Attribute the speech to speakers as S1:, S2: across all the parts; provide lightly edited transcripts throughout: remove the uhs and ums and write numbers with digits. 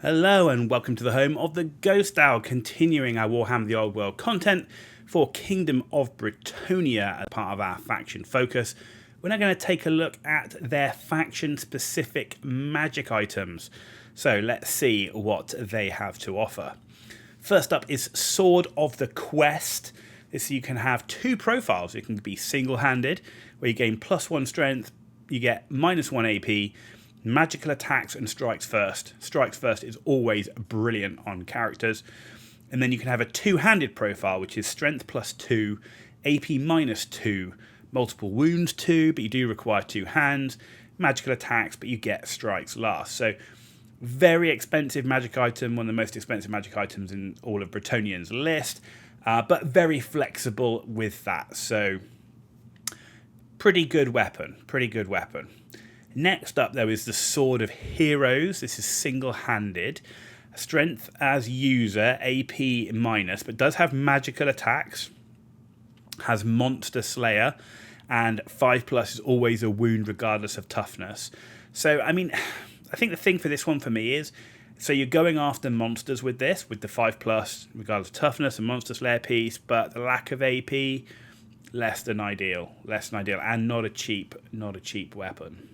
S1: Hello and welcome to the home of the Ghost Owl, continuing our Warhammer the Old World content for Kingdom of Bretonnia as part of our faction focus. We're now going to take a look at their faction-specific magic items. So let's see what they have to offer. First up is Sword of the Quest. This you can have two profiles. It can be single-handed, where you gain +1 strength, you get -1 AP, magical attacks and strikes first. Strikes first is always brilliant on characters. And then you can have a two-handed profile, which is strength +2, AP -2, multiple wounds 2, but you do require two hands, magical attacks, but you get strikes last. So very expensive magic item, one of the most expensive magic items in all of Bretonnian's list, but very flexible with that. So pretty good weapon. Next up, though, is the Sword of Heroes. This is single-handed. Strength as user, AP minus, but does have magical attacks. Has Monster Slayer, and 5+ is always a wound regardless of toughness. So, I mean, I think the thing for this one for me is, so you're going after monsters with this, with the 5+, regardless of toughness and Monster Slayer piece, but the lack of AP, less than ideal, and not a cheap weapon.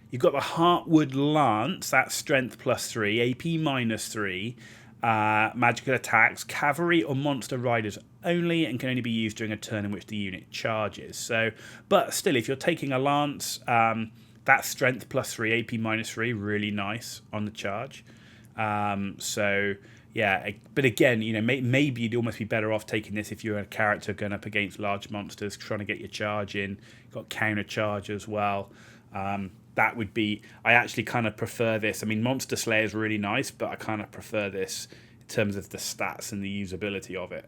S1: You've got the Heartwood Lance, that's strength +3, AP -3, magical attacks, cavalry or monster riders only, and can only be used during a turn in which the unit charges. So, but still, if you're taking a lance, that's strength +3, AP -3, really nice on the charge. So yeah, but again, you know, maybe you'd almost be better off taking this if you're a character going up against large monsters, trying to get your charge in. You've got counter charge as well. That would be, I actually kind of prefer this. I mean, Monster Slayer is really nice, but I kind of prefer this in terms of the stats and the usability of it.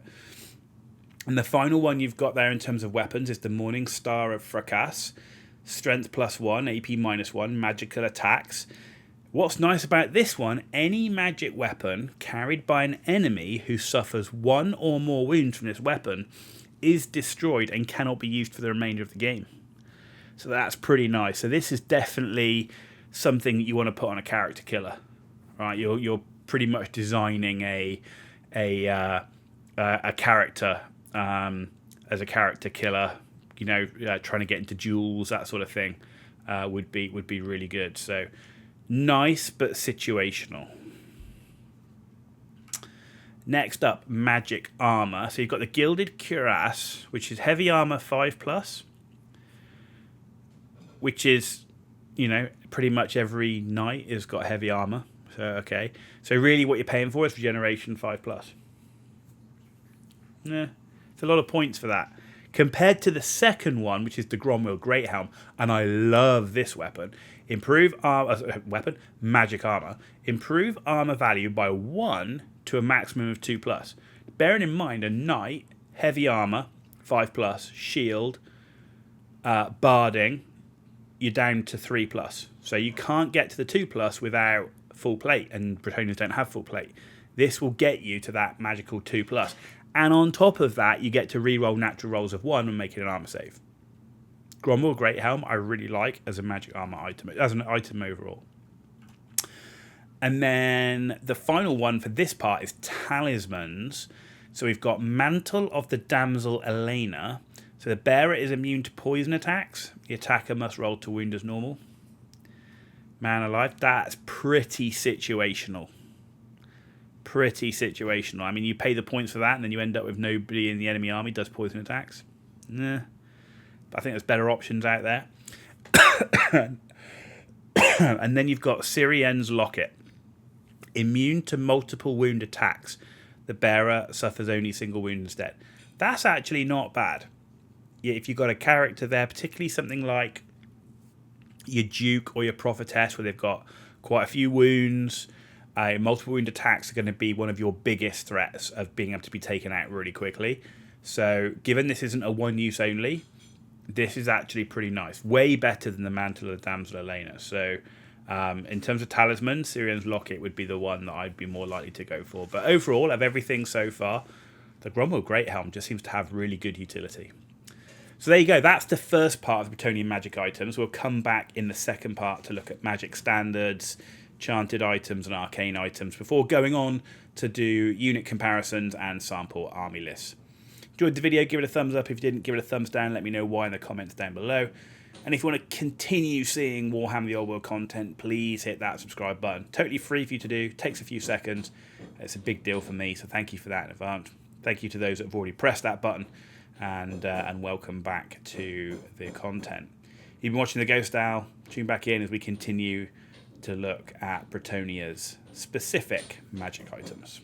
S1: And the final one you've got there in terms of weapons is the Morning Star of Fracas. Strength +1, AP -1, magical attacks. What's nice about this one, any magic weapon carried by an enemy who suffers one or more wounds from this weapon is destroyed and cannot be used for the remainder of the game. So that's pretty nice. So this is definitely something that you want to put on a character killer, right? You're pretty much designing a character as a character killer. You know, trying to get into duels, that sort of thing, would be really good. So nice but situational. Next up, magic armor. So you've got the Gilded Cuirass, which is heavy armor 5+. Which is, you know, pretty much every knight has got heavy armor. So, okay. So really what you're paying for is regeneration 5+. Yeah, it's a lot of points for that. Compared to the second one, which is the Gromwell Greathelm, and I love this weapon. Magic armor. Improve armor value by 1 to a maximum of 2+. Bearing in mind, a knight, heavy armor, 5+, shield, barding, you're down to 3+. So you can't get to the 2+ without full plate, and Bretonnians don't have full plate. This will get you to that magical 2+. And on top of that, you get to reroll natural rolls of 1 and make it an armor save. Gromwell Greathelm, I really like as a magic armor item, as an item overall. And then the final one for this part is talismans. So we've got Mantle of the Damsel Elena. So the bearer is immune to poison attacks. The attacker must roll to wound as normal. Man alive, that's pretty situational. I mean, you pay the points for that, and then you end up with nobody in the enemy army does poison attacks. Nah. But I think there's better options out there. And then you've got Syrien's Locket. Immune to multiple wound attacks. The bearer suffers only single wound instead. That's actually not bad. If you've got a character there, particularly something like your Duke or your Prophetess, where they've got quite a few wounds, multiple wound attacks are going to be one of your biggest threats of being able to be taken out really quickly. So given this isn't a one-use only, this is actually pretty nice. Way better than the Mantle of the Damsel Elena. So in terms of talisman, Syrian's Locket would be the one that I'd be more likely to go for. But overall, of everything so far, the Gromwell Greathelm just seems to have really good utility. So there you go. That's the first part of the Bretonnian magic items. We'll come back in the second part to look at magic standards, enchanted items and arcane items before going on to do unit comparisons and sample army lists. Enjoyed the video, give it a thumbs up. If you didn't, give it a thumbs down. Let me know why in the comments down below. And if you want to continue seeing Warhammer the Old World content, please hit that subscribe button. Totally free for you to do. Takes a few seconds. It's a big deal for me, so thank you for that in advance. Thank you to those that have already pressed that button, and welcome back to the content. You've been watching The Ghost Owl. Tune back in as we continue to look at Bretonnia's specific magic items.